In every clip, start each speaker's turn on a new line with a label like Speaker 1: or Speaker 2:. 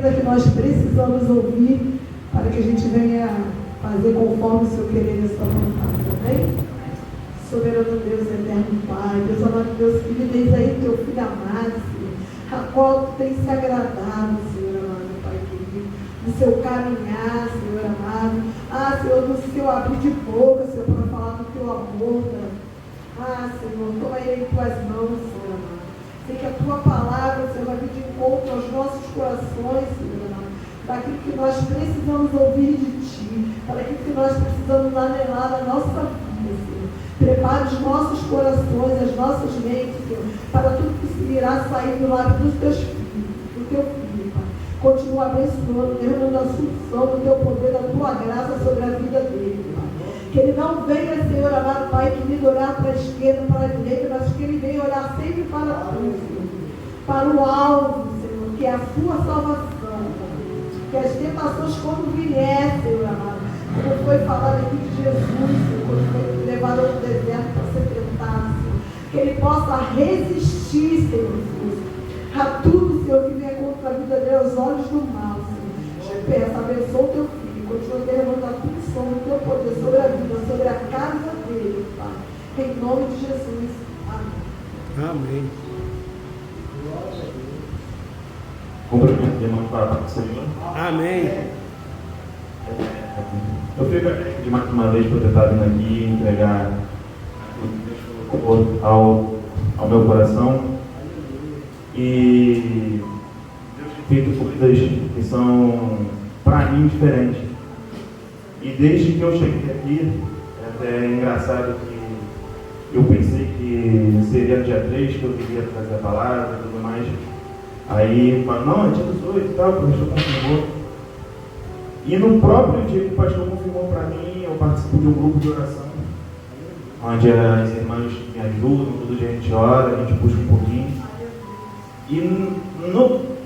Speaker 1: ainda que nós precisamos ouvir para que a gente venha fazer conforme o seu querer e a sua vontade, amém? Soberano Deus, eterno Pai, Deus amado Deus, que me diz aí teu filho amado, Senhor, a qual tu tem se agradado, Senhor amado, Pai querido, no seu caminhar, Senhor amado, Senhor, no seu abrir de boca, Senhor, para falar do teu amor, Senhor, toma ele em tuas mãos, Senhor amado. Sei que a tua palavra, Senhor, vai vir de encontro aos nossos corações, Senhor amado, daquilo que nós precisamos ouvir de ti, para aquilo que nós precisamos anelar na nossa vida, Senhor. Prepare os nossos corações, as nossas mentes, Senhor, para tudo que irá sair do lábio dos teus filhos, do teu filho, Pai. Continua abençoando, derramando a função do teu poder, da tua graça sobre a vida dele, Pai. Que ele não venha, Senhor amado Pai, que me olhar para a esquerda, para a direita, mas que ele venha olhar sempre para tu, Senhor, para o alvo, Senhor, que é a sua salvação, que as tentações quando vier, Senhor amado, como foi falado aqui de Jesus, Senhor, quando foi levado ao deserto para ser tentado, Senhor, que ele possa resistir, Senhor Jesus, a tudo, Senhor, que venha contra a vida dele, aos olhos do mal, Senhor. Te peço, abençoa o teu filho, continua derramando a tua unção, o teu poder sobre a vida, sobre a casa dele, Pai. Em nome de Jesus. Amém.
Speaker 2: Amém.
Speaker 3: Cumprimento de irmão para o Senhor.
Speaker 2: Amém.
Speaker 3: Eu fico aqui mais uma vez por tentar vir aqui e entregar ao meu coração. E Deus tem feito coisas que são, para mim, diferentes. E desde que eu cheguei aqui, é até engraçado que eu pensei que seria dia 3 que eu queria trazer a palavra e tudo mais. Aí, não, é dia 18 e tal, o pastor confirmou. E no próprio dia que o pastor confirmou para mim, eu participo de um grupo de oração, onde as irmãs me ajudam, todo dia a gente ora, a gente busca um pouquinho. E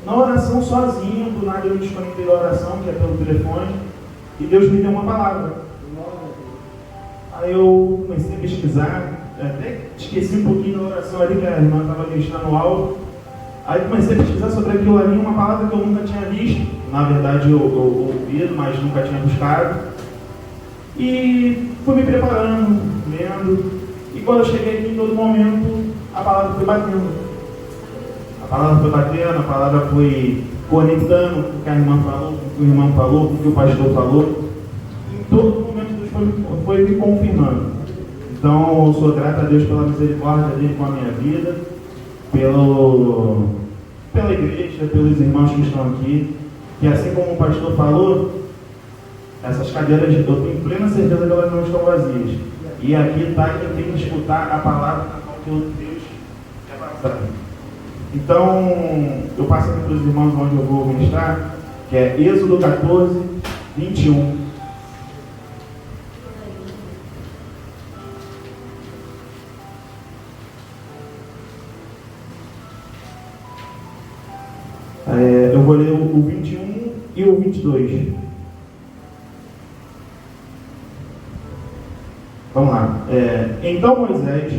Speaker 3: na oração sozinho, do nada eu me desconectei da oração, que é pelo telefone, e Deus me deu uma palavra. Aí eu comecei a pesquisar, até esqueci um pouquinho da oração ali, que a irmã estava ministrando algo. Aí comecei a pesquisar sobre aquilo ali, uma palavra que eu nunca tinha visto. Na verdade eu ouvi, mas nunca tinha buscado. E fui me preparando, lendo. E quando eu cheguei aqui, em todo momento, a palavra foi batendo. A palavra foi batendo, a palavra foi conectando com o que a irmã falou, com o que o irmão falou, com o que o pastor falou. Em todo momento Deus foi me confirmando. Então eu sou grato a Deus pela misericórdia dele com a minha vida, pela igreja, pelos irmãos que estão aqui, que assim como o pastor falou, essas cadeiras, eu tenho plena certeza que elas não estão vazias. E aqui está quem tem que escutar a palavra que Deus quer passar. Então, eu passo aqui para os irmãos onde eu vou ministrar, que é Êxodo 14, 21. Eu vou ler o 21 e o 22. Vamos lá. Então Moisés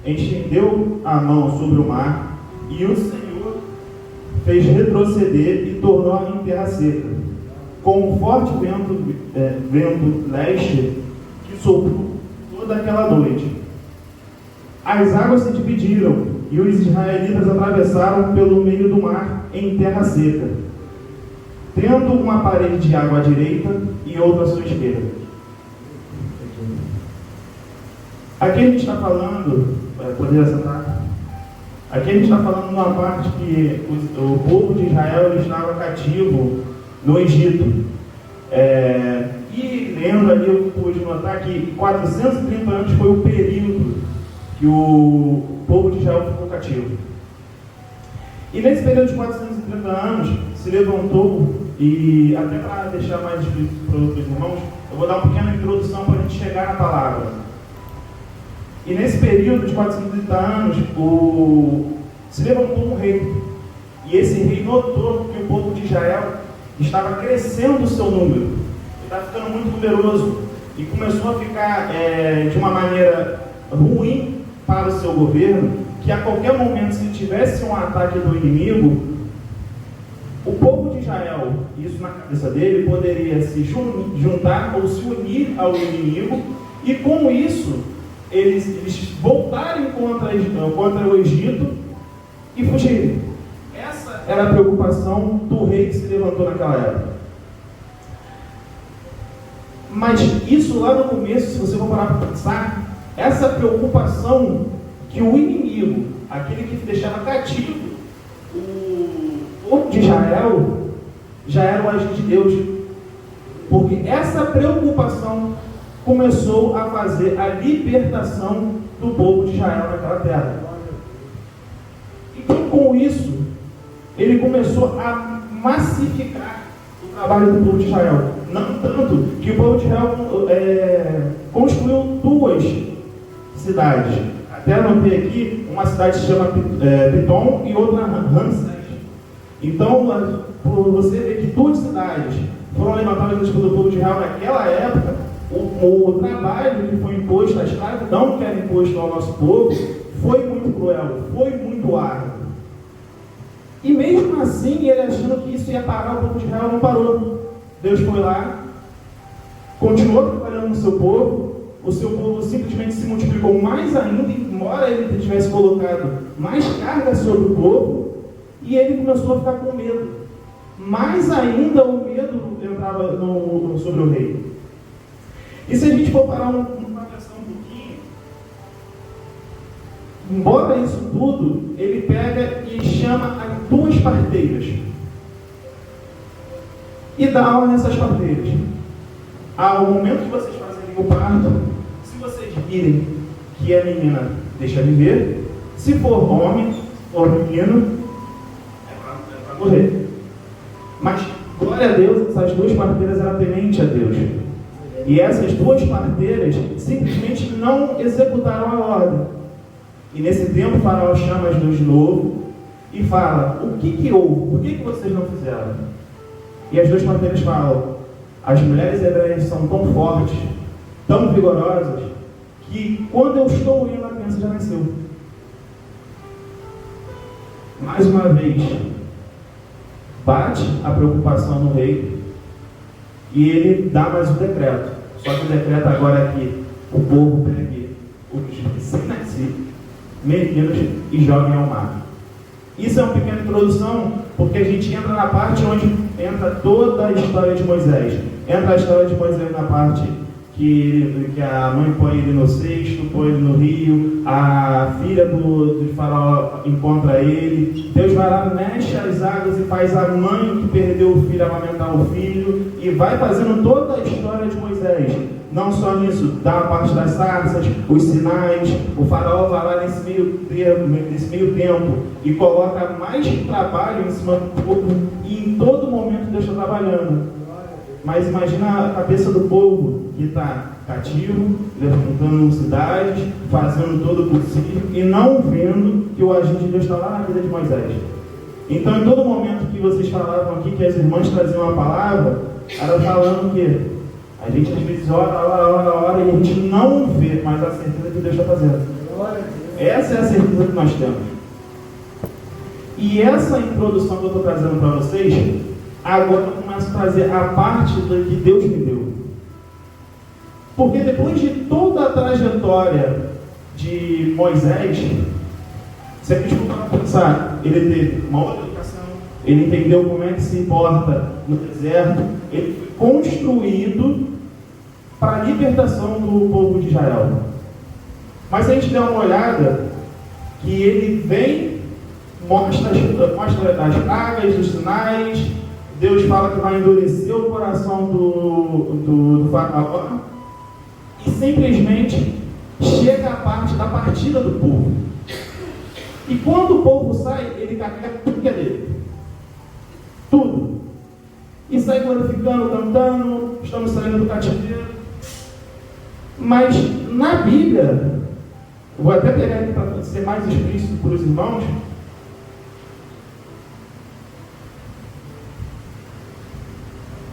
Speaker 3: estendeu a mão sobre o mar, e o Senhor fez retroceder e tornou em terra seca, com um forte vento leste que soprou toda aquela noite. As águas se dividiram, e os israelitas atravessaram pelo meio do mar em terra seca, tendo uma parede de água à direita e outra à sua esquerda. Aqui a gente está falando, poderia sentar? Aqui a gente está falando numa parte que o povo de Israel estava cativo no Egito. E lendo ali, eu pude notar que 430 anos foi o período que o povo de Israel ficou cativo. E nesse período de 430 anos, se levantou, e até para deixar mais explícito para os irmãos, eu vou dar uma pequena introdução para a gente chegar na palavra. E nesse período de 430 anos, se levantou um rei. E esse rei notou que o povo de Israel estava crescendo o seu número. Ele estava ficando muito numeroso. E começou a ficar de uma maneira ruim para o seu governo, que a qualquer momento, se tivesse um ataque do inimigo, o povo de Israel Israel, isso na cabeça dele, poderia se juntar ou se unir ao inimigo, e com isso, eles voltarem contra o Egito e fugirem. Essa era a preocupação do rei que se levantou naquela época. Mas isso lá no começo, se você for parar para pensar, essa preocupação que o inimigo, aquele que deixava cativo o povo de Israel, já era o agir de Deus. Porque essa preocupação começou a fazer a libertação do povo de Israel naquela terra. Então, com isso, ele começou a massificar o trabalho do povo de Israel. Não tanto que o povo de Israel construiu 2 cidades. Até anotei aqui, uma cidade se chama Pitom e outra Ramsés. Então, por você ver que 2 cidades foram levantadas pelo povo de Israel naquela época, o trabalho que foi imposto, a escravidão que era imposto ao nosso povo, foi muito cruel, foi muito árduo. E mesmo assim, ele achando que isso ia parar, o povo de Israel não parou. Deus foi lá, continuou trabalhando no seu povo, o seu povo simplesmente se multiplicou mais ainda, embora ele tivesse colocado mais carga sobre o povo, e ele começou a ficar com medo. Mais ainda o medo entrava sobre o rei. E se a gente for parar uma pensar um pouquinho, embora isso tudo, ele pega e chama as 2 parteiras e dá aula nessas parteiras. Ao momento que vocês fazerem o parto, se vocês virem que é menina, deixa viver. Se for homem, se for menino, é para morrer. Mas, glória a Deus, essas 2 parteiras eram temente a Deus. E essas 2 parteiras simplesmente não executaram a ordem. E nesse tempo o faraó chama as 2 de novo e fala: o que houve? Por que vocês não fizeram? E as 2 parteiras falam: as mulheres hebreias são tão fortes, tão vigorosas, que quando eu estou indo, a criança já nasceu. Mais uma vez, bate a preocupação no rei e ele dá mais um decreto. Só que o decreto agora é que o povo pegue os recém-nascidos, meninos, e joguem ao mar. Isso é uma pequena introdução, porque a gente entra na parte onde entra toda a história de Moisés. Entra a história de Moisés na parte que a mãe põe ele no cesto, põe ele no rio, a filha do faraó encontra ele, Deus vai lá, mexe as águas e faz a mãe que perdeu o filho amamentar o filho, e vai fazendo toda a história de Moisés. Não só nisso, dá a parte das sarças, os sinais, o faraó vai lá nesse meio tempo e coloca mais trabalho em cima do povo, e em todo momento Deus está trabalhando. Mas imagina a cabeça do povo que está cativo, levantando cidades, fazendo todo o possível e não vendo que o agir de Deus está lá na vida de Moisés. Então, em todo momento que vocês falavam aqui que as irmãs traziam a palavra, elas falando o quê? A gente às vezes ora e a gente não vê, mas a certeza que Deus está fazendo. Essa é a certeza que nós temos. E essa introdução que eu estou trazendo para vocês, agora eu começo a trazer a parte do que Deus me deu. Porque depois de toda a trajetória de Moisés, se a gente for para pensar, ele teve uma outra educação, ele entendeu como é que se importa no deserto, ele foi construído para a libertação do povo de Israel. Mas se a gente der uma olhada, que ele vem, mostra as pragas, os sinais, Deus fala que vai endurecer o coração do faraó, e simplesmente chega a parte da partida do povo. E quando o povo sai, ele carrega tudo que é dele. Tudo. E sai glorificando, cantando, estamos saindo do cativeiro. Mas na Bíblia, eu vou até pegar aqui para ser mais explícito para os irmãos,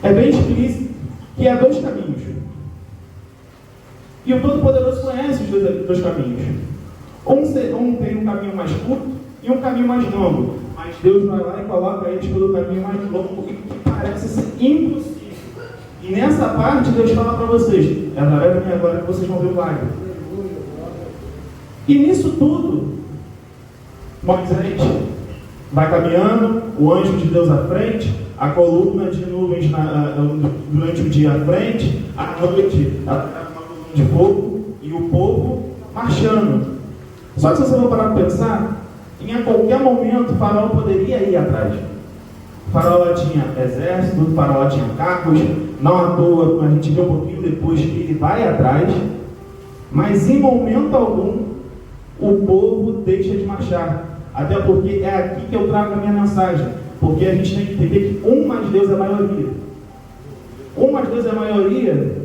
Speaker 3: é bem explícito que há 2 caminhos. E o Todo-Poderoso conhece os 2 caminhos. Um tem um caminho mais curto e um caminho mais longo. mas Deus vai lá e coloca eles pelo caminho mais longo que parece ser impossível. E nessa parte Deus fala para vocês, é através da minha glória que vocês vão ver o milagre. E nisso tudo, Moisés vai caminhando, o anjo de Deus à frente, a coluna de nuvens durante o dia à frente, à noite uma coluna de fogo e o povo marchando. Só que se você for parar para pensar, em qualquer momento o faraó poderia ir atrás. O faraó tinha exército, o faraó tinha carros, não à toa, a gente vê um pouquinho depois que ele vai atrás, mas em momento algum o povo deixa de marchar. Até porque é aqui que eu trago a minha mensagem. Porque a gente tem que entender que um mais Deus é a maioria. Um mais Deus é a maioria.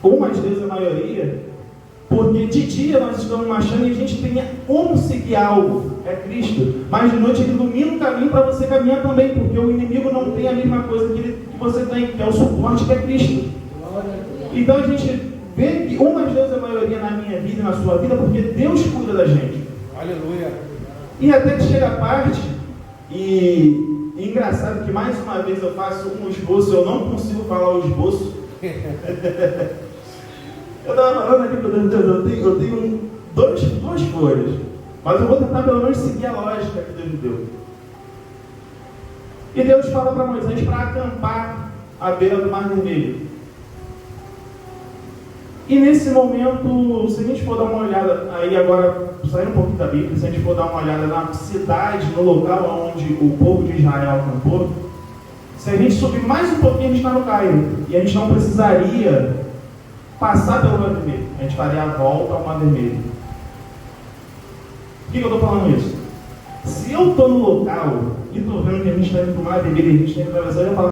Speaker 3: Um mais Deus é a maioria. Porque de dia nós estamos marchando e a gente tem como seguir algo. É Cristo. Mas de noite ele ilumina o caminho para você caminhar também. Porque o inimigo não tem a mesma coisa que você tem, que é o suporte que é Cristo. Então a gente vê que um mais Deus é a maioria na minha vida e na sua vida, porque Deus cuida da gente.
Speaker 2: Aleluia.
Speaker 3: E até que chega a parte, e engraçado que mais uma vez eu faço um esboço, eu não consigo falar o esboço. Eu estava falando aqui para Deus, eu tenho duas folhas, mas eu vou tentar pelo menos seguir a lógica que Deus me deu. E Deus fala para Moisés para acampar à beira do Mar Vermelho. E nesse momento, se a gente for dar uma olhada, aí agora, saindo um pouquinho da Bíblia, se a gente for dar uma olhada na cidade, no local onde o povo de Israel acampou, se a gente subir mais um pouquinho, a gente está no Cairo. E a gente não precisaria passar pelo Mar Vermelho. A gente faria a volta ao Mar Vermelho. Por que eu estou falando isso? Se eu estou no local e estou vendo que a gente está indo para o Mar Vermelho e a gente tem que atravessar, eu falo,